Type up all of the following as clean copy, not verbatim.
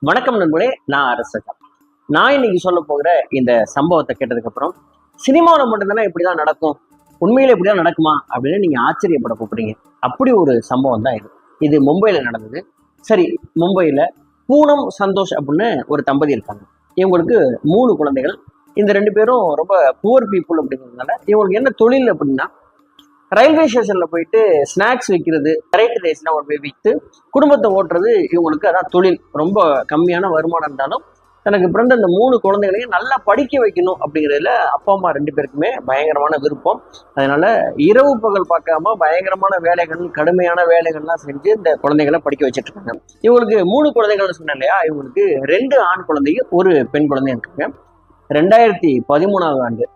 வணக்கம் நண்பர்களே, நான் அரசகா. நான் இன்னைக்கு சொல்ல போகிற இந்த சம்பவத்தை கேட்டதுக்கு அப்புறம் சினிமாவில் மட்டும்தானே இப்படிதான் நடக்கும், உண்மையில இப்படிதான் நடக்குமா அப்படின்னு நீங்க ஆச்சரியப்பட போறீங்க. அப்படி ஒரு சம்பவம் தான் இது. இது மும்பையில நடந்தது. சரி, மும்பையில பூனம் சந்தோஷ் அப்படின்னு ஒரு தம்பதி இருக்காங்க. இவங்களுக்கு 3 குழந்தைகள். இந்த 2 பேரும் ரொம்ப புவர் பீப்புள் அப்படிங்கிறதுனால இவங்களுக்கு என்ன தொழில் அப்படின்னா, ரயில்வே ஸ்டேஷன்ல போயிட்டு ஸ்நாக்ஸ் விற்கிறது, வெரைட்டி ரைஸ்லாம் ஒரு போய் விற்று குடும்பத்தை ஓட்டுறது இவங்களுக்கு அதான் தொழில். ரொம்ப கம்மியான வருமானம் இருந்தாலும் தனக்கு பிறந்த இந்த 3 குழந்தைகளையும் நல்லா படிக்க வைக்கணும் அப்படிங்கிறதுல அப்பா அம்மா 2 பேருக்குமே பயங்கரமான விருப்பம். அதனால இரவு பகல் பார்க்காம பயங்கரமான வேலைகள், கடுமையான வேலைகள்லாம் செஞ்சு இந்த குழந்தைகளை படிக்க வச்சுட்டு இருக்காங்க. இவங்களுக்கு 3 குழந்தைகள்னு சொன்னேன் இல்லையா, இவங்களுக்கு 2 ஆண் குழந்தையும் 1 பெண் குழந்தையும் இருக்காங்க. 2013ஆம் ஆண்டு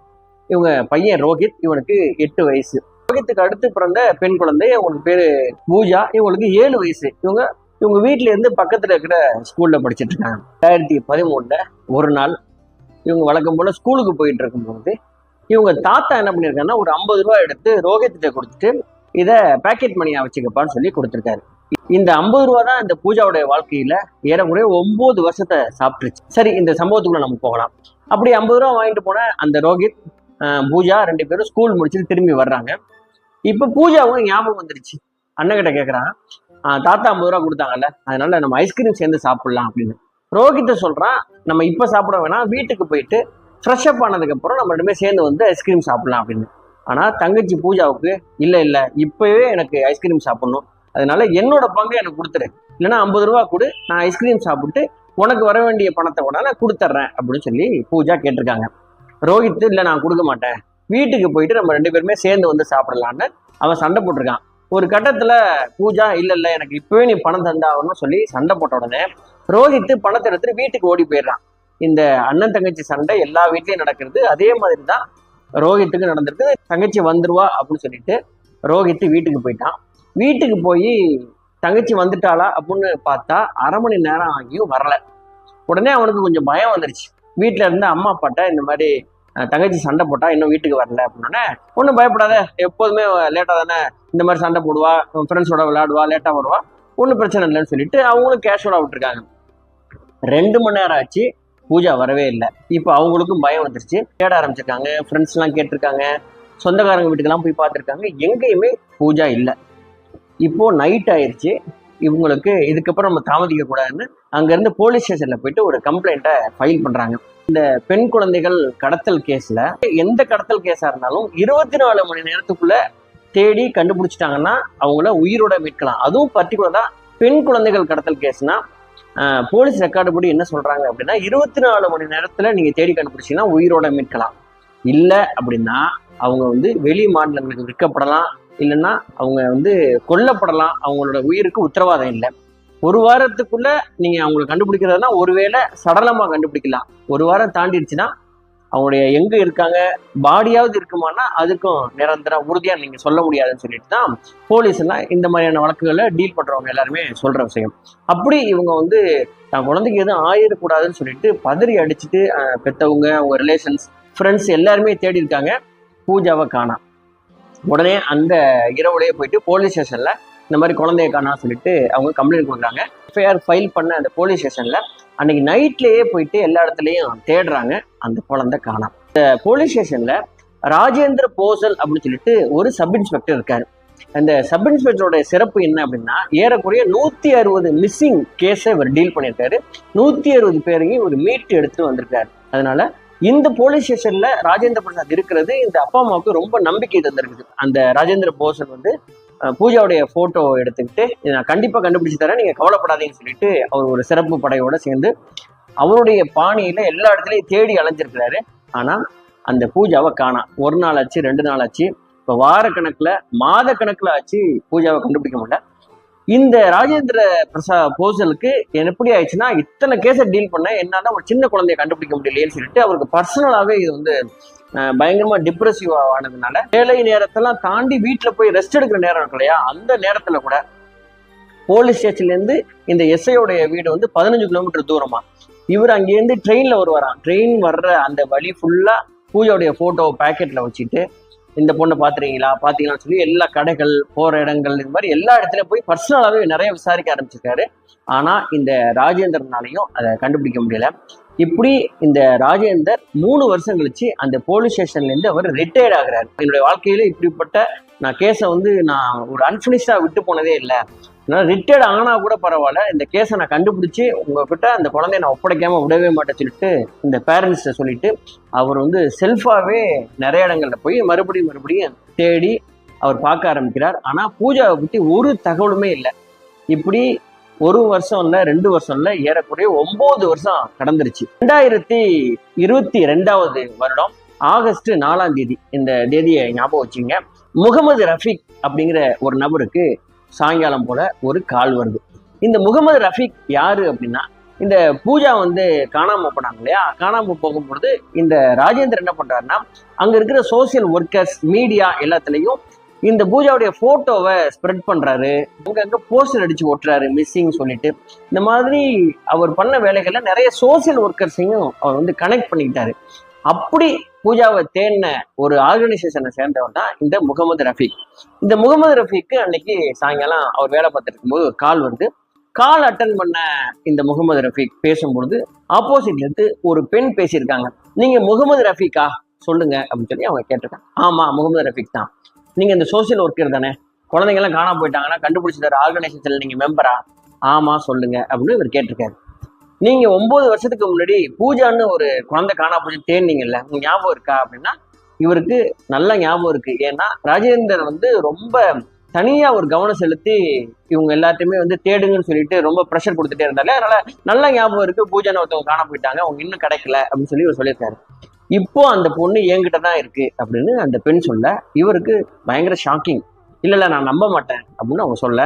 இவங்க பையன் ரோஹித், இவனுக்கு 8 வயசு. ரோஹித்துக்கு அடுத்து பிறந்த பெண் குழந்தை, அவங்களுக்கு பேரு பூஜா, இவங்களுக்கு 7 வயசு. இவங்க வீட்டுல இருந்து பக்கத்துல இருக்கிற ஸ்கூல்ல படிச்சுட்டு இருக்காங்க. 2013 ஒரு நாள் இவங்க வழக்கம் போல ஸ்கூலுக்கு போயிட்டு இருக்கும்போது இவங்க தாத்தா என்ன பண்ணிருக்காங்கன்னா, ஒரு 50 ரூபாய் எடுத்து ரோஹித்திட்ட கொடுத்துட்டு இதை பேக்கெட் மணியா வச்சுக்கப்பான்னு சொல்லி கொடுத்துருக்காரு. இந்த 50 ரூபா தான் இந்த பூஜாவுடைய வாழ்க்கையில ஏறக்குறைய 9 வருஷத்தை சாப்பிட்டுருச்சு. சரி, இந்த சம்பவத்துக்குள்ள நம்ம போகலாம். அப்படி 50 ரூபா வாங்கிட்டு போன அந்த ரோஹித், பூஜா 2 பேரும் ஸ்கூல் முடிச்சுட்டு திரும்பி வர்றாங்க. இப்ப பூஜாவும் ஞாபகம் வந்துருச்சு. அண்ணன் கிட்ட கேக்குறான், தாத்தா 50 ரூபா கொடுத்தாங்கல்ல, அதனால நம்ம ஐஸ்கிரீம் சேர்ந்து சாப்பிடலாம் அப்படின்னு. ரோஹித்த சொல்றான், நம்ம இப்ப சாப்பிட வேணாம், வீட்டுக்கு போயிட்டு ஃப்ரெஷ் அப் ஆனதுக்கு அப்புறம் நம்ம 2 பேரும் சேர்ந்து வந்து ஐஸ்கிரீம் சாப்பிடலாம் அப்படின்னு. ஆனா தங்கச்சி பூஜாவுக்கு இல்ல இப்பவே எனக்கு ஐஸ்கிரீம் சாப்பிடணும், அதனால என்னோட பங்கு எனக்கு கொடுத்துரு, இல்லைன்னா 50 ரூபா கொடு, நான் ஐஸ்கிரீம் சாப்பிட்டு உனக்கு வர வேண்டிய பணத்தை கூட நான் கொடுத்துட்றேன் அப்படின்னு சொல்லி பூஜா கேட்டிருக்காங்க. ரோஹித் இல்ல நான் கொடுக்க மாட்டேன், வீட்டுக்கு போயிட்டு நம்ம 2 பேருமே சேர்ந்து வந்து சாப்பிடலான்னு அவன் சண்டை போட்டிருக்கான். ஒரு கட்டத்துல பூஜா இல்ல எனக்கு இப்பவே நீ பணம் தந்தாகணும்னு சொல்லி சண்டை போட்ட உடனே ரோஹித் பணத்தை எடுத்துட்டு வீட்டுக்கு ஓடி போயிடுறான். இந்த அண்ணன் தங்கச்சி சண்டை எல்லா வீட்லயும் நடக்கிறது. அதே மாதிரி தான் ரோஹித்துக்கு நடந்திருக்கு. தங்கச்சி வந்துருவா அப்படின்னு சொல்லிட்டு ரோஹித் வீட்டுக்கு போயிட்டான். வீட்டுக்கு போய் தங்கச்சி வந்துட்டாளா அப்படின்னு பார்த்தா 1/2 மணி நேரம் ஆகியும் வரல. உடனே அவனுக்கு கொஞ்சம் பயம் வந்துருச்சு. வீட்டுல இருந்து அம்மா அப்பாட்ட இந்த மாதிரி தங்கச்சி சண்டை போட்டா இன்னும் வீட்டுக்கு வரல அப்படின்னோடனே, ஒன்றும் பயப்படாத, எப்போதுமே லேட்டா தானே இந்த மாதிரி சண்டை போடுவா, ஃப்ரெண்ட்ஸோட விளையாடுவா, லேட்டா வருவா, ஒன்றும் பிரச்சனை இல்லைன்னு சொல்லிட்டு அவங்களும் கேஷுவலா விட்டுருக்காங்க. 2 மணி நேரம் ஆச்சு, பூஜா வரவே இல்லை. இப்போ அவங்களுக்கும் பயம் வந்துருச்சு. தேட ஆரம்பிச்சிருக்காங்க, ஃப்ரெண்ட்ஸ் எல்லாம் கேட்டிருக்காங்க, சொந்தக்காரங்க வீட்டுக்கெல்லாம் போய் பார்த்துருக்காங்க, எங்கேயுமே பூஜா இல்லை. இப்போ நைட் ஆயிடுச்சு. இவங்களுக்கு இதுக்கப்புறம் நம்ம தாமதிக்க கூடாதுன்னு அங்கிருந்து போலீஸ் ஸ்டேஷன்ல போயிட்டு ஒரு கம்ப்ளைண்ட்டை ஃபைல் பண்றாங்க. இந்த பெண் குழந்தைகள் கடத்தல் கேஸ்ல எந்த கடத்தல் கேஸா இருந்தாலும் 24 மணி நேரத்துக்குள்ள தேடி கண்டுபிடிச்சிட்டாங்கன்னா அவங்கள உயிரோட மீட்கலாம். அதுவும் பர்டிகுலரா பெண் குழந்தைகள் கடத்தல் கேஸ்னா போலீஸ் ரெக்கார்டு படி என்ன சொல்றாங்க அப்படின்னா, 24 மணி நேரத்துல நீங்க தேடி கண்டுபிடிச்சீங்கன்னா உயிரோட மீட்கலாம். இல்லை அப்படின்னா அவங்க வந்து வெளி மாநிலங்களுக்கு விற்கப்படலாம், இல்லைன்னா அவங்க கொல்லப்படலாம். அவங்களோட உயிருக்கு உத்தரவாதம் இல்லை. 1 வாரத்துக்குள்ள நீங்க அவங்களை கண்டுபிடிக்கிறதுனா ஒருவேளை சடலமா கண்டுபிடிக்கலாம். 1 வாரம் தாண்டிடுச்சுன்னா அவங்களுடைய எங்க இருக்காங்க, பாடியாவது இருக்குமானா அதுக்கும் நிரந்தர உறுதியா நீங்க சொல்ல முடியாதுன்னு சொல்லிட்டு தான் போலீஸ் எல்லாம் இந்த மாதிரியான வழக்குகளை டீல் பண்றவங்க எல்லாருமே சொல்ற விஷயம். அப்படி இவங்க தான் குழந்தைக்கு எதுவும் ஆயிடக்கூடாதுன்னு சொல்லிட்டு பதறி அடிச்சுட்டு பெற்றவங்க, அவங்க ரிலேஷன்ஸ், ஃப்ரெண்ட்ஸ் எல்லாருமே தேடி இருக்காங்க. பூஜாவை காணோம். உடனே அந்த இரவுலேயே போயிட்டு போலீஸ் ஸ்டேஷன்ல இந்த மாதிரி குழந்தைய காணா சொல்லிட்டு அவங்க கம்ப்ளைண்ட் கொடுக்குறாங்க. எஃப்ஐஆர் ஃபைல் பண்ண அந்த போலீஸ் ஸ்டேஷன்ல அன்னைக்கு நைட்லயே போயிட்டு எல்லா இடத்துலையும் தேடுறாங்க, அந்த குழந்தை காணோம். இந்த போலீஸ் ஸ்டேஷன்ல ராஜேந்திர போசல் அப்படின்னு சொல்லிட்டு ஒரு சப் இன்ஸ்பெக்டர் இருக்காரு. அந்த சப் இன்ஸ்பெக்டரோட சிறப்பு என்ன அப்படின்னா, ஏறக்குறைய 160 மிஸ்ஸிங் கேஸை இவர் டீல் பண்ணியிருக்காரு. 160 பேரையும் ஒரு மீட்டு எடுத்துட்டு வந்திருக்காரு. அதனால இந்த போலீஸ் ஸ்டேஷன்ல ராஜேந்திர பிரசாத் இருக்கிறது இந்த அப்பா அம்மாவுக்கு ரொம்ப நம்பிக்கை தந்திருக்குது. அந்த ராஜேந்திர போசல் பூஜாவுடைய போட்டோ எடுத்துக்கிட்டு நான் கண்டிப்பா கண்டுபிடிச்சு தரேன், நீங்க கவலைப்படாதீங்கன்னு சொல்லிட்டு அவர் ஒரு சிறப்பு படையோட சேர்ந்து அவருடைய பாணியில எல்லா இடத்துலயும் தேடி அலைஞ்சிருக்கிறாரு. ஆனா அந்த பூஜாவை காணோம். 1 நாள் ஆச்சு, 2 நாள் ஆச்சு, இப்ப வார கணக்குல, மாத கணக்குல ஆச்சு, பூஜாவை கண்டுபிடிக்க முடியல. இந்த ராஜேந்திர போசலுக்கு எப்படி ஆயிடுச்சுன்னா, இத்தனை கேஸை டீல் பண்ண என்னால ஒரு சின்ன குழந்தைய கண்டுபிடிக்க முடியலையேன்னு சொல்லிட்டு அவருக்கு பர்சனலாவே இது பயங்கரமா டிப்ரெசிவ் ஆனதுனால வேலை நேரத்தெல்லாம் தாண்டி வீட்டுல போய் ரெஸ்ட் எடுக்கிற நேரம் இருக்கு இல்லையா, அந்த நேரத்துல கூட போலீஸ் ஸ்டேஷன்ல இருந்து இந்த எஸ்ஐயோடைய வீடு 15 கிலோமீட்டர் தூரமா. இவர் அங்கேருந்து ட்ரெயின்ல வருவாராம். ட்ரெயின் வர்ற அந்த வழி ஃபுல்லா பூஜாவுடைய போட்டோ பேக்கெட்ல வச்சுட்டு இந்த பொண்ணை பாத்தீங்களான்னு சொல்லி எல்லா கடைகள் போற இடங்கள் இது மாதிரி எல்லா இடத்துலயும் போய் பர்சனலாவே நிறைய விசாரிக்க ஆரம்பிச்சிருக்காரு. ஆனா இந்த ராஜேந்திரனாலையும் அதை கண்டுபிடிக்க முடியல. இப்படி இந்த ராஜேந்தர் 3 வருஷம் கழிச்சு அந்த போலீஸ் ஸ்டேஷன்ல இருந்து அவர் ரிட்டையர்ட் ஆகுறாரு. என்னுடைய வாழ்க்கையில இப்படிப்பட்ட நான் கேஸை நான் ஒரு அன்பினிஷ்டா விட்டு போனதே இல்லை. ரிட்டையர்ட் ஆனா கூட பரவாயில்ல, இந்த கேஸை நான் கண்டுபிடிச்சு உங்ககிட்ட அந்த குழந்தைய நான் ஒப்படைக்காம விடவே மாட்டேன்னு சொல்லிட்டு இந்த பேரண்ட்ஸ்ட சொல்லிட்டு அவர் செல்ஃபாவே நிறைய இடங்கள்ல போய் மறுபடியும் தேடி அவர் பார்க்க ஆரம்பிக்கிறார். ஆனா பூஜாவை பத்தி ஒரு தகவலுமே இல்லை. இப்படி 1 வருஷம் இல்ல 2 வருஷம் இல்ல, ஏறக்குறைய 9 வருஷம் கடந்துருச்சு. 2022 வருடம் ஆகஸ்ட் 4ஆம் தேதி, இந்த தேதியை ஞாபகம் வச்சுங்க, முகமது ரஃபீக் அப்படிங்கிற ஒரு நபருக்கு சாயங்காலம் போல ஒரு கால் வருது. இந்த முகமது ரஃபீக் யாரு அப்படின்னா, இந்த பூஜா காணாம போனாங்க இல்லையா, காணாம போகும்பொழுது இந்த ராஜேந்திரன் என்ன பண்றாருன்னா, அங்க இருக்கிற சோசியல் ஒர்க்கர்ஸ் மீடியா எல்லாத்துலயும் இந்த பூஜாவுடைய போட்டோவை ஸ்ப்ரெட் பண்றாரு, அங்கங்க போஸ்டர் அடிச்சு ஓட்டுறாரு மிஸ்ஸிங் சொல்லிட்டு. இந்த மாதிரி அவர் பண்ண வேலைகள்ல நிறைய சோசியல் ஒர்க்கர்ஸையும் அவர் கனெக்ட் பண்ணிக்கிட்டாரு. அப்படி பூஜாவை தேடின ஒரு ஆர்கனைசேஷனை சேர்ந்தவர் தான் இந்த முகமது ரஃபீக். இந்த முகமது ரஃபீக்கு அன்னைக்கு சாயங்காலம் அவர் வேலை பார்த்துட்டு இருக்கும்போது ஒரு கால் வருது. கால் அட்டன் பண்ண இந்த முகமது ரஃபீக் பேசும்பொழுது ஆப்போசிட்ல இருந்து ஒரு பெண் பேசியிருக்காங்க. நீங்க முகமது ரஃபீக்கா, சொல்லுங்க அப்படின்னு சொல்லி அவங்க கேட்டிருக்காங்க. ஆமா, முகமது ரஃபீக் தான். நீங்க இந்த சோசியல் ஒர்க்கர் தானே, குழந்தைங்க எல்லாம் காணாம போயிட்டாங்கன்னா கண்டுபிடிச்சு தர ஆர்கனைசேஷன்ல நீங்க மெம்பரா? ஆமா சொல்லுங்க அப்படின்னு இவர் கேட்டிருக்காரு. நீங்க 9 வருஷத்துக்கு முன்னாடி பூஜான்னு ஒரு குழந்தை காணா போச்சு தேடினீங்கல்ல, உங்க ஞாபகம் இருக்கா அப்படின்னா இவருக்கு நல்ல ஞாபகம் இருக்கு. ஏன்னா ராஜேந்தர் ரொம்ப தனியா ஒரு கவனம் செலுத்தி இவங்க எல்லாத்தையுமே தேடுங்கன்னு சொல்லிட்டு ரொம்ப ப்ரெஷர் கொடுத்துட்டே இருந்தாலே, அதனால நல்ல ஞாபகம் இருக்கு, பூஜான்னு ஒருத்தவங்க காணா போயிட்டாங்க, அவங்க இன்னும் கிடைக்கல அப்படின்னு சொல்லி இவர் சொல்லியிருக்காரு. இப்போ அந்த பொண்ணு என்கிட்ட தான் இருக்கு அப்படின்னு அந்த பெண் சொல்ல இவருக்கு பயங்கர ஷாக்கிங். இல்ல நான் நம்ப மாட்டேன் அப்படின்னு அவங்க சொல்ல,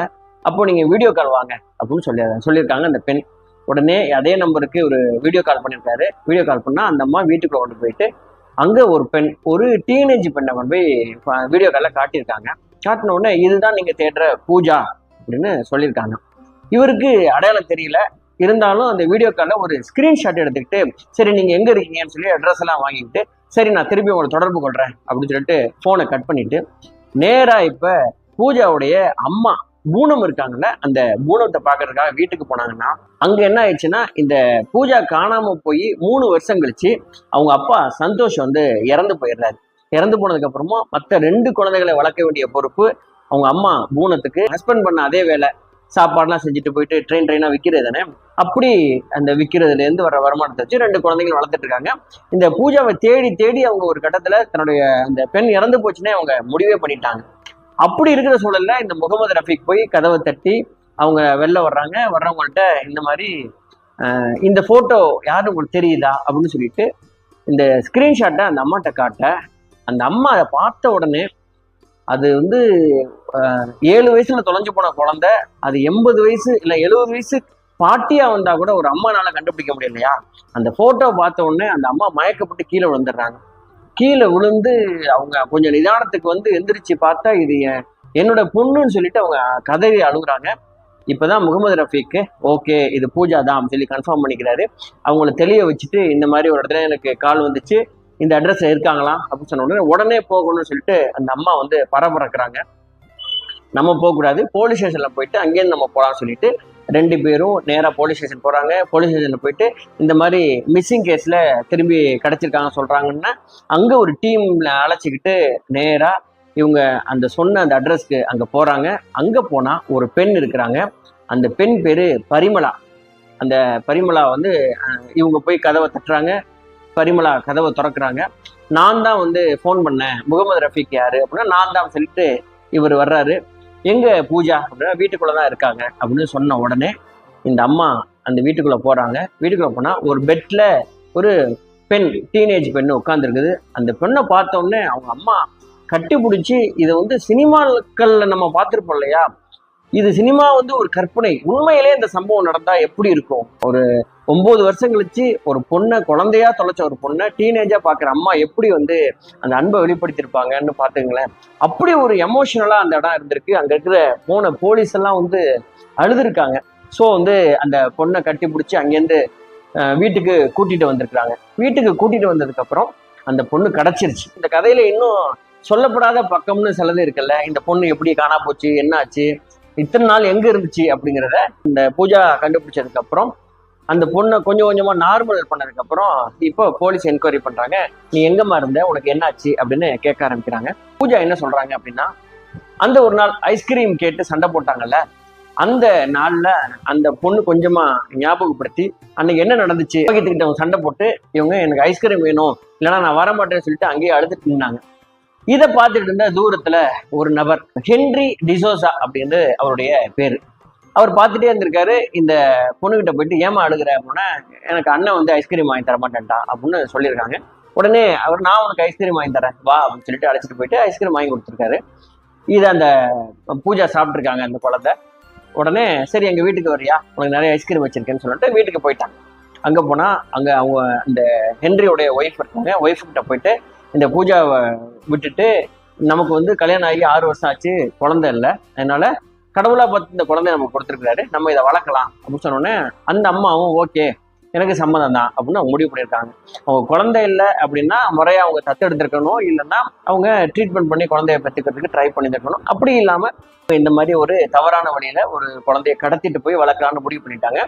அப்போ நீங்க வீடியோ கால் வாங்க அப்படின்னு சொல்லியிருக்காங்க அந்த பெண். உடனே அதே நம்பருக்கு ஒரு வீடியோ கால் பண்ணியிருக்காரு. வீடியோ கால் பண்ணா அந்த அம்மா வீட்டுக்குள்ள கொண்டு போயிட்டு அங்க ஒரு பெண், ஒரு டீனேஜ் பெண்ணை கொண்டு போய் வீடியோ கால்ல காட்டியிருக்காங்க. காட்டின உடனே இதுதான் நீங்க தேடுற பூஜா அப்படின்னு சொல்லியிருக்காங்க. இவருக்கு அடையாளம் தெரியல, இருந்தாலும் அந்த வீடியோ கால்ல ஒரு ஸ்கிரீன்ஷாட் எடுத்துக்கிட்டு சரி நீங்க எங்க இருக்கீங்கன்னு சொல்லி அட்ரஸ் எல்லாம் வாங்கிக்கிட்டு சரி நான் திருப்பி உங்களை தொடர்பு கொள்றேன் அப்படின்னு சொல்லிட்டு போனை கட் பண்ணிட்டு நேரா இப்ப பூஜாவுடைய அம்மா பூனம் இருக்காங்கல்ல, அந்த பூனத்தை பாக்குறதுக்காக வீட்டுக்கு போனாங்கன்னா அங்க என்ன ஆயிடுச்சுன்னா, இந்த பூஜா காணாம போய் 3 வருஷம் கழிச்சு அவங்க அப்பா சந்தோஷ் இறந்து போயிடுறாரு. இறந்து போனதுக்கு அப்புறமா மற்ற 2 குழந்தைகளை வளர்க்க வேண்டிய பொறுப்பு அவங்க அம்மா பூனத்துக்கு. ஹஸ்பண்ட் பண்ண அதே வேலை, சாப்பாடுலாம் செஞ்சுட்டு போயிட்டு ட்ரெயினா விற்கிறது தானே. அப்படி அந்த விற்கிறதுல இருந்து வர வருமானத்தை வச்சு 2 குழந்தைகள் வளர்த்துட்டு இருக்காங்க. இந்த பூஜாவை தேடி அவங்க ஒரு கட்டத்துல தன்னுடைய அந்த பெண் இறந்து போச்சுன்னே அவங்க முடிவே பண்ணிட்டாங்க. அப்படி இருக்கிற சூழல்ல இந்த முகமது ரஃபீக் போய் கதவை தட்டி அவங்க வெளில வர்றவங்கள்ட்ட இந்த மாதிரி இந்த போட்டோ யாரு உங்களுக்கு தெரியுதா அப்படின்னு சொல்லிட்டு இந்த ஸ்கிரீன்ஷாட்டை அந்த அம்மாட்ட காட்ட, அந்த அம்மா அதை பார்த்த உடனே அது 7 வயசுல தொலைஞ்சு போன குழந்தை, அது 80 வயசு இல்ல 70 வயசு பாட்டியா வந்தா கூட ஒரு அம்மானால கண்டுபிடிக்க முடியலையா? அந்த போட்டோ பார்த்த உடனே அந்த அம்மா மயக்கப்பட்டு கீழே விழுந்துடுறாங்க. கீழே விழுந்து அவங்க கொஞ்சம் நிதானத்துக்கு எந்திரிச்சு பார்த்தா இது என்னோட பொண்ணுன்னு சொல்லிட்டு அவங்க கதறி அழுகுறாங்க. இப்பதான் முகமது ரஃபீக்கு ஓகே இது பூஜா தான் அப்படின்னு சொல்லி கன்ஃபார்ம் பண்ணிக்கிறாரு. அவங்கள தெளிய வச்சுட்டு இந்த மாதிரி ஒரு இடத்துல எனக்கு கால் வந்துச்சு, இந்த அட்ரஸ்ல இருக்காங்களா அப்படின்னு சொன்ன உடனே போகணும்னு சொல்லிட்டு அந்த அம்மா பரபரக்கிறாங்க. நம்ம போகக்கூடாது, போலீஸ் ஸ்டேஷன்ல போயிட்டு அங்கேருந்து நம்ம போகலாம்னு சொல்லிட்டு 2 பேரும் நேரா போலீஸ் ஸ்டேஷன் போறாங்க. போலீஸ் ஸ்டேஷன்ல போயிட்டு இந்த மாதிரி மிஸ்ஸிங் கேஸ்ல திரும்பி கிடைச்சிருக்காங்க சொல்றாங்கன்னா அங்க ஒரு டீம்ல அழைச்சிக்கிட்டு நேரா இவங்க அந்த சொன்ன அந்த அட்ரஸ்க்கு அங்க போறாங்க. அங்க போனா ஒரு பெண் இருக்கிறாங்க. அந்த பெண் பேரு பரிமளா. அந்த பரிமளா இவங்க போய் கதவை தட்டுறாங்க. பரிமளா கதவை திறக்கிறாங்க. நான் தான் ஃபோன் பண்ணேன், முகமது ரஃபீக் யாரு அப்படின்னா நான் தான் சொல்லிட்டு இவர் வர்றாரு. எங்க பூஜா அப்படின்னா வீட்டுக்குள்ளதான் இருக்காங்க அப்படின்னு சொன்ன உடனே இந்த அம்மா அந்த வீட்டுக்குள்ள போறாங்க. வீட்டுக்குள்ள போனா ஒரு பெட்ல ஒரு பெண், டீனேஜ் பெண்ணு உட்கார்ந்துருக்குது. அந்த பெண்ணை பார்த்த உடனே அவங்க அம்மா கட்டி பிடிச்சி இதை சினிமாக்கள்ல நம்ம பார்த்துருப்போம் இல்லையா, இது சினிமா ஒரு கற்பனை, உண்மையிலே இந்த சம்பவம் நடந்தா எப்படி இருக்கும்? ஒரு 9 வருஷம் கழிச்சு ஒரு பொண்ணை, குழந்தையா தொலைச்ச ஒரு பொண்ணை டீனேஜா பாக்குற அம்மா எப்படி அந்த அன்பை வெளிப்படுத்திருப்பாங்கன்னு பாத்துங்களேன். அப்படி ஒரு எமோஷனலா அந்த இடம் இருந்திருக்கு. அங்க இருக்கிற போன போலீஸ் எல்லாம் அழுதுருக்காங்க. ஸோ அந்த பொண்ணை கட்டி பிடிச்சி அங்கேருந்து வீட்டுக்கு கூட்டிட்டு வந்திருக்கிறாங்க. வீட்டுக்கு கூட்டிட்டு வந்ததுக்கு அப்புறம் அந்த பொண்ணு கிடைச்சிருச்சு. இந்த கதையில இன்னும் சொல்லப்படாத பக்கம்னு சிலது இருக்குல்ல, இந்த பொண்ணு எப்படி காணா போச்சு, என்ன ஆச்சு, இத்தனை நாள் எங்க இருந்துச்சு அப்படிங்கிறத இந்த பூஜா கண்டுபிடிச்சதுக்கு அப்புறம் அந்த பொண்ணை கொஞ்சம் கொஞ்சமா நார்மல் பண்ணதுக்கு அப்புறம் இப்போ போலீஸ் என்கொயரி பண்றாங்க. நீ எங்கம்மா இருந்த, உனக்கு என்னாச்சு அப்படின்னு கேட்க ஆரம்பிக்கிறாங்க. பூஜா என்ன சொல்றாங்க அப்படின்னா, அந்த ஒரு நாள் ஐஸ்கிரீம் கேட்டு சண்டை போட்டாங்கல்ல, அந்த நாள்ல அந்த பொண்ணு கொஞ்சமா ஞாபகப்படுத்தி அன்னைக்கு என்ன நடந்துச்சு கிட்ட சண்டை போட்டு இவங்க எனக்கு ஐஸ்கிரீம் வேணும் இல்லைன்னா நான் வரமாட்டேன்னு சொல்லிட்டு அங்கேயே அழுதுட்டு இருந்தாங்க. இதை பார்த்துட்டு இருந்த தூரத்துல ஒரு நபர் ஹென்றி டிசோசா அப்படின்னு அவருடைய பேரு. அவர் பார்த்துட்டே இருந்திருக்காரு. இந்த பொண்ணுகிட்ட போயிட்டு ஏமா அழுகிற அப்படின்னா, எனக்கு அண்ணன் வந்து ஐஸ்கிரீம் வாங்கி தர மாட்டேன்டா அப்படின்னு சொல்லியிருக்காங்க. உடனே அவர் நான் உனக்கு ஐஸ்கிரீம் வாங்கி தரேன் வா அப்படின்னு சொல்லிட்டு அழைச்சிட்டு போயிட்டு ஐஸ்கிரீம் வாங்கி கொடுத்துருக்காரு. இது அந்த பூஜா சாப்பிட்ருக்காங்க அந்த குழந்தை. உடனே சரி எங்க வீட்டுக்கு வரியா, உனக்கு நிறைய ஐஸ்கிரீம் வச்சிருக்கேன்னு சொல்லிட்டு வீட்டுக்கு போயிட்டாங்க. அங்க போனா அங்க அவங்க இந்த ஹென்ரியோடைய ஒய்ஃப் இருக்காங்க. ஒய்ஃப் கிட்ட போயிட்டு இந்த பூஜாவை விட்டுட்டு நமக்கு வந்து கல்யாணம் ஆகி 6 வருஷம் ஆச்சு, குழந்தை இல்லை, அதனால கடவுளா பார்த்து இந்த குழந்தைய நமக்கு கொடுத்துருக்காரு, நம்ம இதை வளர்க்கலாம் அப்படின்னு சொன்னோடனே அந்த அம்மாவும் ஓகே எனக்கு சம்மதம் தான் அப்படின்னு அவங்க முடிவு பண்ணியிருக்காங்க. அவங்க குழந்தை இல்லை அப்படின்னா முறையா அவங்க தத்து எடுத்துருக்கணும், இல்லைன்னா அவங்க ட்ரீட்மெண்ட் பண்ணி குழந்தைய பெற்றுக்கிறதுக்கு ட்ரை பண்ணியிருக்கணும். அப்படி இல்லாம இந்த மாதிரி ஒரு தவறான வழியில ஒரு குழந்தைய கடத்திட்டு போய் வளர்க்கலாம்னு முடிவு பண்ணிட்டாங்க.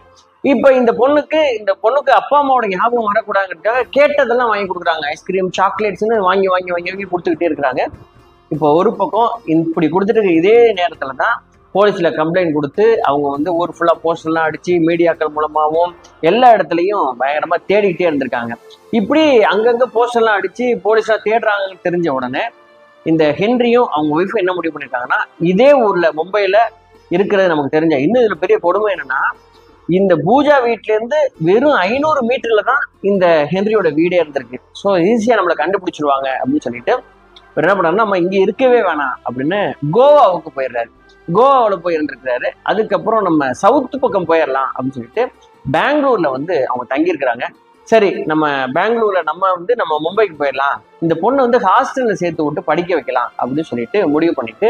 இப்ப இந்த பொண்ணுக்கு அப்பா அம்மாவோட ஞாபகம் வரக்கூடாதுங்கிறதுக்காக கேட்டதெல்லாம் வாங்கி கொடுக்குறாங்க. ஐஸ்கிரீம், சாக்லேட்ஸ்ன்னு வாங்கி வாங்கி வாங்கி வாங்கி கொடுத்துக்கிட்டே இருக்கிறாங்க. இப்போ ஒரு பக்கம் இப்படி கொடுத்துட்டு இதே நேரத்துல தான் போலீஸ்ல கம்ப்ளைண்ட் கொடுத்து அவங்க வந்து ஊர் ஃபுல்லா போஸ்டர்லாம் அடிச்சு மீடியாக்கள் மூலமாகவும் எல்லா இடத்துலையும் பயங்கரமா தேடிக்கிட்டே இருந்திருக்காங்க. இப்படி அங்கங்க போஸ்டர்லாம் அடிச்சு போலீஸ்லாம் தேடுறாங்கன்னு தெரிஞ்ச உடனே இந்த ஹென்ரியும் அவங்க ஒய்ஃபும் என்ன முடிவு பண்ணிருக்காங்கன்னா, இதே ஊர்ல மும்பைல இருக்கிறது நமக்கு தெரிஞ்ச இன்னும் இதுல பெரிய கொடுமை என்னன்னா, இந்த பூஜா வீட்ல இருந்து வெறும் 500 மீட்டர்ல தான் இந்த ஹென்ரியோட வீடே இருந்திருக்கு. ஸோ ஈஸியா நம்மளை கண்டுபிடிச்சிருவாங்க அப்படின்னு சொல்லிட்டு என்ன பண்ணாருன்னா, நம்ம இங்க இருக்கவே வேணாம் அப்படின்னு கோவாவுக்கு போயிடுறாரு. கோவாவில் போய் இருந்திருக்கிறாரு. அதுக்கப்புறம் நம்ம சவுத் பக்கம் போயிடலாம் அப்படின்னு சொல்லிட்டு பெங்களூர்ல வந்து அவங்க தங்கியிருக்கிறாங்க. சரி நம்ம பெங்களூர்ல நம்ம மும்பைக்கு போயிடலாம், இந்த பொண்ணை வந்து ஹாஸ்டல்ல சேர்த்து விட்டு படிக்க வைக்கலாம் அப்படின்னு சொல்லிட்டு முடிவு பண்ணிட்டு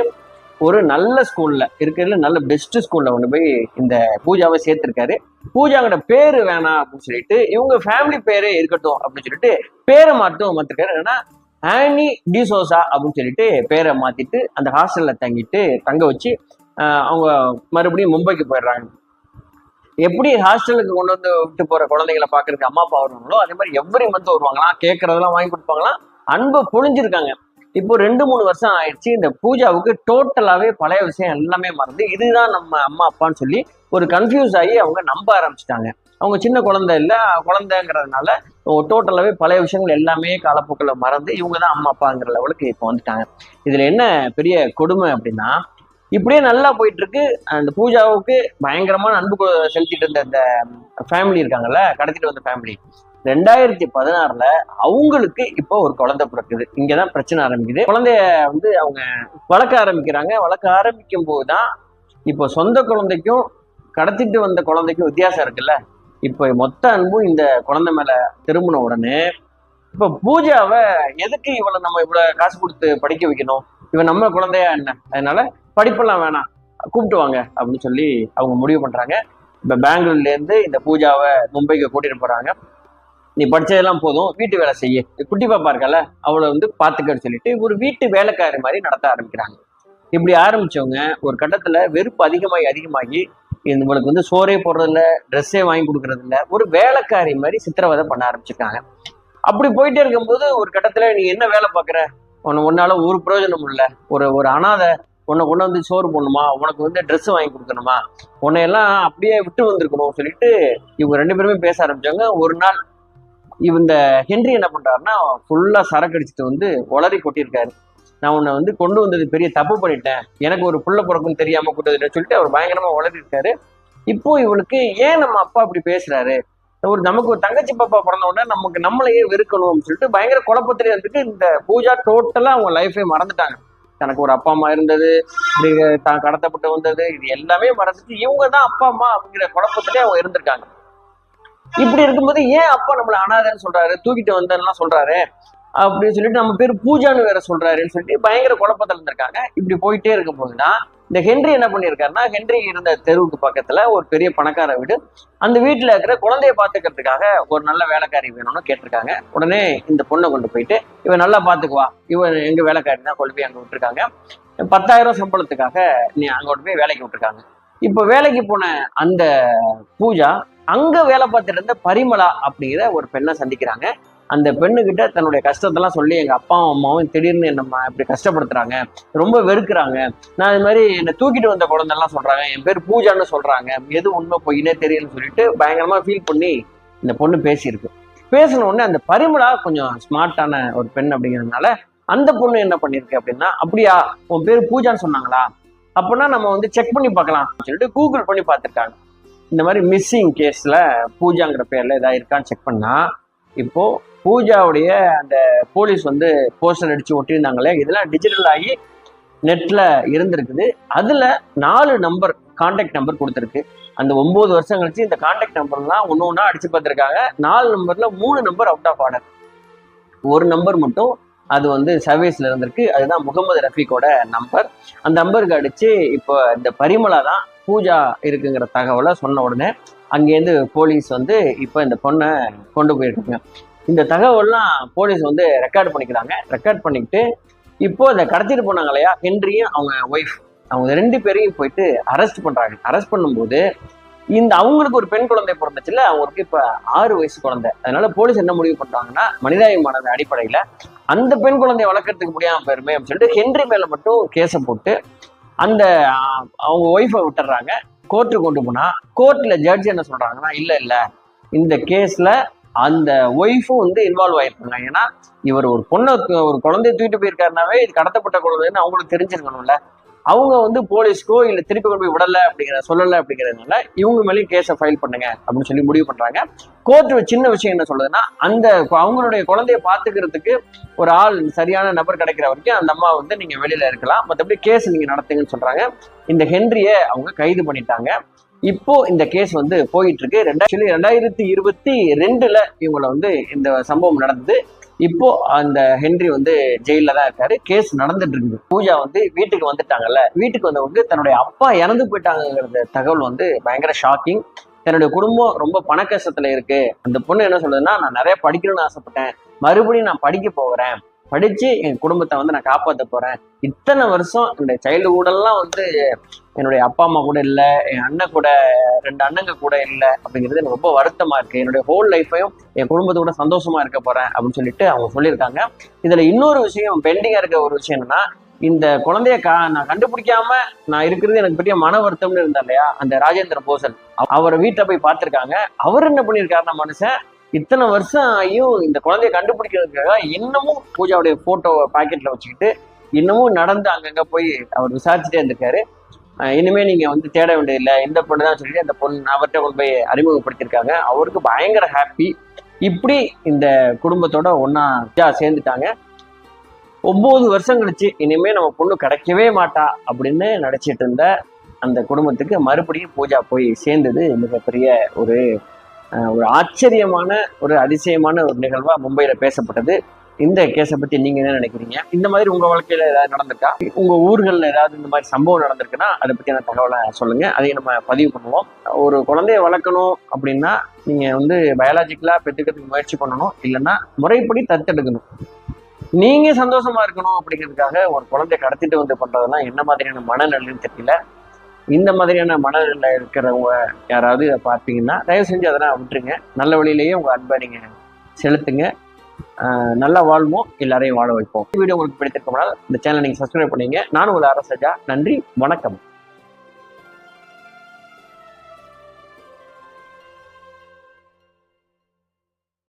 ஒரு நல்ல ஸ்கூல்ல இருக்கிறதுல நல்ல பெஸ்ட் ஸ்கூல்ல கொண்டு போய் இந்த பூஜாவை சேர்த்திருக்காரு. பூஜாங்கிட்ட பேரு வேணாம் அப்படின்னு சொல்லிட்டு இவங்க ஃபேமிலி பேரே இருக்கட்டும் அப்படின்னு சொல்லிட்டு பேரை மாத்திருக்காரு. என்னன்னா ஆனி டிசோசா அப்படின்னு சொல்லிட்டு பேரை மாத்திட்டு அந்த ஹாஸ்டல்ல தங்க வச்சு அவங்க மறுபடியும் மும்பைக்கு போயிடுறாங்க. எப்படி ஹாஸ்டலுக்கு கொண்டு வந்து விட்டு போற குழந்தைகளை பாக்குறதுக்கு அம்மா அப்பா வருவாங்களோ அதே மாதிரி எவ்ரி மந்த் வருவாங்களாம், கேட்கறதெல்லாம் வாங்கி கொடுப்பாங்களாம், அன்பை பொழிஞ்சிருக்காங்க. இப்போ 2-3 வருஷம் ஆயிடுச்சு. இந்த பூஜாவுக்கு டோட்டலாவே பழைய விஷயம் எல்லாமே மறந்து இதுதான் நம்ம அம்மா அப்பான்னு சொல்லி ஒரு கன்ஃபியூஸ் ஆகி அவங்க நம்ப ஆரம்பிச்சிட்டாங்க. அவங்க சின்ன குழந்தை இல்லை, குழந்தைங்கிறதுனால டோட்டலாவே பழைய விஷயங்கள் எல்லாமே காலப்போக்கில் மறந்து இவங்க தான் அம்மா அப்பாங்கிற லெவலுக்கு இப்போ வந்துட்டாங்க. இதுல என்ன பெரிய கொடுமை அப்படின்னா, இப்படியே நல்லா போயிட்டு இருக்கு. அந்த பூஜாவுக்கு பயங்கரமான அன்பு செலுத்திட்டு இருந்த இந்த ஃபேமிலி இருக்காங்கல்ல, கடத்திட்டு வந்த ஃபேமிலி, 2016 அவங்களுக்கு இப்போ ஒரு குழந்தை பிறக்குது. இங்கதான் பிரச்சனை ஆரம்பிக்குது. குழந்தைய வந்து அவங்க வளர்க்க ஆரம்பிக்கிறாங்க. வளர்க்க ஆரம்பிக்கும் போதுதான் இப்போ சொந்த குழந்தைக்கும் கடத்திட்டு வந்த குழந்தைக்கும் வித்தியாசம் இருக்குல்ல. இப்போ மொத்த அன்பும் இந்த குழந்தை மேல திரும்பின உடனே இப்ப பூஜாவை எதுக்கு நம்ம இவ்வளவு காசு கொடுத்து படிக்க வைக்கணும், இவன் நம்ம குழந்தையா என்ன, அதனால படிப்பெல்லாம் வேணாம், கூப்பிட்டு வாங்க அப்படின்னு சொல்லி அவங்க முடிவு பண்றாங்க. இப்ப பெங்களூர்ல இருந்து இந்த பூஜாவை மும்பைக்கு கூட்டிட்டு போறாங்க. நீ படிச்சதெல்லாம் போதும், வீட்டு வேலை செய்ய, குட்டி பாப்பா இருக்கல அவளை வந்து பாத்துக்கன்னு சொல்லிட்டு ஒரு வீட்டு வேலைக்காரி மாதிரி நடத்த ஆரம்பிக்கிறாங்க. இப்படி ஆரம்பிச்சவங்க ஒரு கட்டத்துல வெறுப்பு அதிகமாகி இவங்களுக்கு வந்து சோறே போடுறது இல்லை, ட்ரெஸ்ஸே வாங்கி கொடுக்கறது இல்லை, ஒரு வேலைக்காரி மாதிரி சித்திரவதை பண்ண ஆரம்பிச்சிருக்காங்க. அப்படி போயிட்டே இருக்கும்போது ஒரு கட்டத்துல நீ என்ன வேலை பார்க்குற, உன்னால ஒரு பிரயோஜனம் இல்லை, ஒரு அனாதை உன்னை கொண்டு வந்து சோறு போடணுமா, உனக்கு வந்து ட்ரெஸ் வாங்கி கொடுக்கணுமா, உன்னையெல்லாம் அப்படியே விட்டு வந்திருக்கணும் சொல்லிட்டு இவங்க 2 பேருமே பேச ஆரம்பிச்சாங்க. ஒரு நாள் இந்த ஹென்றி என்ன பண்றாருன்னா ஃபுல்லா சரக்கு அடிச்சுட்டு வந்து உளறி கொட்டியிருக்காரு. நான் உன்னை வந்து கொண்டு வந்தது பெரிய தப்பு பண்ணிட்டேன், எனக்கு ஒரு புள்ள பிறக்குன்னு தெரியாம கூட்டதுன்னு சொல்லிட்டு அவர் பயங்கரமா உளறி இருக்காரு. இப்போ இவளுக்கு ஏன் நம்ம அப்பா அப்படி பேசுறாரு, நமக்கு ஒரு தங்கச்சி பாப்பா பிறந்த உடனே நம்மளையே வெறுக்கணும்னு சொல்லிட்டு பயங்கர குழப்பத்திலே இருந்துட்டு இந்த பூஜா டோட்டலா அவங்க லைஃபே மறந்துட்டாங்க. தனக்கு ஒரு அப்பா அம்மா இருந்தது, இப்படி தான் கடத்தப்பட்டு வந்தது, இது எல்லாமே மறந்துட்டு இவங்க தான் அப்பா அம்மா அப்படிங்கிற குழப்பத்திலே அவங்க இருந்திருக்காங்க. இப்படி இருக்கும்போது ஏன் அப்பா நம்மள அனாதைன்னு சொல்றாரு, தூக்கிட்டு வந்தேன்லாம் சொல்றாரு அப்படின்னு சொல்லிட்டு நம்ம பேர் பூஜான்னு வேற சொல்றாருன்னு சொல்லிட்டு பயங்கர குழப்பத்தில் இருந்திருக்காங்க. இப்படி போயிட்டே இருக்கும் போதுதான் இந்த ஹென்றி என்ன பண்ணியிருக்காருன்னா, ஹென்றி இருந்த தெருவுக்கு பக்கத்துல ஒரு பெரிய பணக்கார வீடு. அந்த வீட்டுல இருக்கிற குழந்தைய பாத்துக்கிறதுக்காக ஒரு நல்ல வேலைக்காரி வேணும்னு கேட்டிருக்காங்க. உடனே இந்த பொண்ணை கொண்டு போயிட்டு, இவன் நல்லா பாத்துக்குவா, இவன் எங்க வேலைக்காரி தான் கொண்டு போய் அங்க விட்டுருக்காங்க. 10,000 சம்பளத்துக்காக நீ அங்க கொண்டு போய் வேலைக்கு விட்டுருக்காங்க. இப்ப வேலைக்கு போன அந்த பூஜா அங்க வேலை பார்த்துட்டு இருந்த பரிமளா அப்படிங்கிற ஒரு பெண்ணை சந்திக்கிறாங்க. அந்த பெண்ணுகிட்ட தன்னுடைய கஷ்டத்தெல்லாம் சொல்லி, எங்க அப்பாவும் அம்மாவும் திடீர்னு என்னம்மா இப்படி கஷ்டப்படுத்துறாங்க, ரொம்ப வெறுக்கிறாங்க, நான் இது மாதிரி என்னை தூக்கிட்டு வந்த குழந்தைலாம் சொல்றாங்க, என் பேர் பூஜான்னு சொல்றாங்க, எது உண்மை பொய்னே தெரியலன்னு சொல்லிட்டு பயங்கரமா ஃபீல் பண்ணி இந்த பொண்ணு பேசியிருக்கு. பேசின உடனே அந்த பரிமளா கொஞ்சம் ஸ்மார்ட்டான ஒரு பெண் அப்படிங்கிறதுனால அந்த பொண்ணு என்ன பண்ணிருக்கு அப்படின்னா, அப்படியா உன் பேர் பூஜான்னு சொன்னாங்களா, அப்படின்னா நம்ம வந்து செக் பண்ணி பார்க்கலாம் சொல்லிட்டு கூகுள் பண்ணி பார்த்துருக்காங்க. இந்த மாதிரி மிஸ்ஸிங் கேஸ்ல பூஜாங்கிற பேர்ல ஏதாவது இருக்கான்னு செக் பண்ணா, இப்போ பூஜாவுடைய அந்த போலீஸ் வந்து போஸ்டர் அடிச்சு ஒட்டியிருந்தாங்களே, இதெல்லாம் டிஜிட்டல் ஆகி நெட்ல இருந்திருக்குது. அதுல 4 நம்பர் கான்டாக்ட் நம்பர் கொடுத்துருக்கு. அந்த 9 வருஷம் கழிச்சு இந்த கான்டாக்ட் நம்பர்லாம் ஒன்று ஒன்றா அடிச்சு பார்த்துருக்காங்க. 4 நம்பர்ல 3 நம்பர் அவுட் ஆஃப் ஆர்டர், ஒரு நம்பர் மட்டும் அது வந்து சர்வீஸ்ல இருந்திருக்கு. அதுதான் முகமது ரஃபீக்கோட நம்பர். அந்த நம்பருக்கு அடிச்சு இப்போ இந்த பரிமளா தான் பூஜா இருக்குங்கிற தகவலை சொன்ன உடனே அங்கேருந்து போலீஸ் வந்து இப்போ இந்த பொண்ணை கொண்டு போயிருக்காங்க. இந்த தகவல்லாம் போலீஸ் வந்து ரெக்கார்ட் பண்ணிக்கிறாங்க. ரெக்கார்ட் பண்ணிக்கிட்டு இப்போ இந்த கடத்திட்டு போனாங்க இல்லையா, ஹென்ரியும் அவங்க ஒய்ஃப், அவங்க 2 பேரையும் போயிட்டு அரெஸ்ட் பண்றாங்க. அரெஸ்ட் பண்ணும்போது இந்த அவங்களுக்கு ஒரு பெண் குழந்தை பிறந்துச்சுல, அவங்களுக்கு இப்ப 6 வயசு குழந்தை. அதனால போலீஸ் என்ன முடிவு பண்றாங்கன்னா, மனிதாபிமான அடிப்படையில அந்த பெண் குழந்தைய வளர்க்கறதுக்கு முடியாம போயிருமே அப்படின்னு சொல்லிட்டு ஹென்றி மேல மட்டும் கேஸை போட்டு அந்த அவங்க ஒய்ஃபை விட்டுறாங்க. கோர்ட்டுக்கு கொண்டு போனா கோர்ட்ல ஜட்ஜ் என்ன சொல்றாங்கன்னா, இல்ல இல்ல இந்த கேஸ்ல அந்த ஒய்ஃபும் வந்து இன்வால்வ் ஆயிருக்காங்க. ஏன்னா இவர் ஒரு பொண்ணை ஒரு குழந்தைய தூக்கிட்டு போயிருக்காருனாவே இது கடத்தப்பட்ட குழந்தைன்னு அவங்களுக்கு தெரிஞ்சிருக்கணும்ல. அவங்க வந்து போலீஸ்க்கோ இல்ல திருப்பி கொண்டு போய் விடல அப்படிங்கிற சொல்லல அப்படிங்கிறதுனால இவங்க மேலேயும் கேஸை ஃபைல் பண்ணுங்க அப்படின்னு சொல்லி முடிவு பண்றாங்க. கோர்ட் சின்ன விஷயம் என்ன சொல்லுதுன்னா, அந்த அவங்களுடைய குழந்தைய பாத்துக்கிறதுக்கு ஒரு ஆள் சரியான நபர் கிடைக்கிற வரைக்கும் அந்த அம்மா வந்து நீங்க வெளியில இருக்கலாம், மற்றபடி கேஸ் நீங்க நடத்துங்கன்னு சொல்றாங்க. இந்த ஹென்ரிய அவங்க கைது பண்ணிட்டாங்க. இப்போ இந்த கேஸ் வந்து போயிட்டு இருக்கு. 2022 இவங்களை வந்து இந்த சம்பவம் நடந்தது. இப்போ அந்த ஹென்றி வந்து ஜெயில தான் இருக்காரு. கேஸ் நடந்துட்டு இருக்குது. பூஜா வந்து வீட்டுக்கு வந்துட்டாங்கல்ல, வீட்டுக்கு வந்தவங்க தன்னுடைய அப்பா இறந்து போயிட்டாங்கிறது தகவல் வந்து பயங்கர ஷாக்கிங். தன்னுடைய குடும்பம் ரொம்ப பண கஷ்டத்துல இருக்கு. அந்த பொண்ணு என்ன சொல்லுதுன்னா, நான் நிறைய படிக்கணும்னு ஆசைப்பட்டேன், மறுபடியும் நான் படிக்க போகிறேன், படிச்சு என் குடும்பத்தை வந்து நான் காப்பாற்ற போறேன். இத்தனை வருஷம் இந்த சைல்டுஹுட்டெல்லாம் வந்து என்னுடைய அப்பா அம்மா கூட இல்லை, என் அண்ணன் கூட 2 அண்ணங்க கூட இல்லை அப்படிங்கிறது எனக்கு ரொம்ப வருத்தமா இருக்கு. என்னுடைய ஹோல் லைஃபையும் என் குடும்பத்தோட சந்தோஷமா இருக்க போறேன் அப்படின்னு சொல்லிட்டு அவங்க சொல்லியிருக்காங்க. இதுல இன்னொரு விஷயம் பெண்டிங்கா இருக்க ஒரு விஷயம் என்னன்னா, இந்த குழந்தைய நான் கண்டுபிடிக்காம நான் இருக்கிறது எனக்கு பெரிய மன வருத்தம்னு இருந்தா இல்லையா, அந்த ராஜேந்திர போசன், அவரை வீட்டை போய் பார்த்திருக்காங்க. அவர் என்ன பண்ணியிருக்காருன்னா, மனுஷன் இத்தனை வருஷம் ஆகியும் இந்த குழந்தைய கண்டுபிடிக்கிறதுக்காக இன்னமும் பூஜாவுடைய போட்டோவை பாக்கெட்ல வச்சுக்கிட்டு இன்னமும் நடந்து அங்கங்க போய் அவர் விசாரிச்சுட்டே இருந்திருக்காரு. இனிமே நீங்க வந்து தேட வேண்டியதில்லை, இந்த பொண்ணு தான் சொல்லி அந்த பொண்ணு அவர்கிட்ட கொண்டு போய் அறிமுகப்படுத்தியிருக்காங்க. அவருக்கு பயங்கர ஹாப்பி. இப்படி இந்த குடும்பத்தோட ஒன்னா சேர்ந்துட்டாங்க. 9 வருஷம் கழிச்சு இனிமே நம்ம பொண்ணு கிடைக்கவே மாட்டா அப்படின்னு நினைச்சிட்டு இருந்த அந்த குடும்பத்துக்கு மறுபடியும் பூஜா போய் சேர்ந்தது மிகப்பெரிய ஒரு ஆச்சரியமான ஒரு அதிசயமான ஒரு நிகழ்வா மும்பையில பேசப்பட்டது. இந்த கேஸை பத்தி நீங்க என்ன நினைக்கிறீங்க? இந்த மாதிரி உங்க வாழ்க்கையில ஏதாவது நடந்திருக்கா? உங்க ஊர்கள்ல ஏதாவது இந்த மாதிரி சம்பவம் நடந்திருக்குன்னா அதை பத்தியான தகவலை சொல்லுங்க, அதையும் நம்ம பதிவு பண்ணுவோம். ஒரு குழந்தைய வளர்க்கணும் அப்படின்னா நீங்க வந்து பயாலஜிக்கலா பெற்றுக்கிறதுக்கு முயற்சி பண்ணணும், இல்லைன்னா முறைப்படி தத்தெடுக்கணும். நீங்க சந்தோஷமா இருக்கணும் அப்படிங்கிறதுக்காக ஒரு குழந்தைய கடத்திட்டு வந்து பண்றதுலாம் என்ன மாதிரியான மனநிலைன்னு தெரியல. இந்த மாதிரியான மனநிலை இருக்கிறவங்க யாராவது இதை பார்த்தீங்கன்னா தயவு செஞ்சு அதெல்லாம் விட்டுருங்க. நல்ல வழியிலேயே உங்க அன்பை நீங்க செலுத்துங்க. நல்லா வாழ்வோம், எல்லாரையும் வாழ வைப்போம். வீடியோ உங்களுக்கு பிடித்திருக்கோம்னால் இந்த சேனலை நீங்க சப்ஸ்கிரைப் பண்ணீங்க. நானும் உங்கள் அரசஜா. நன்றி, வணக்கம்.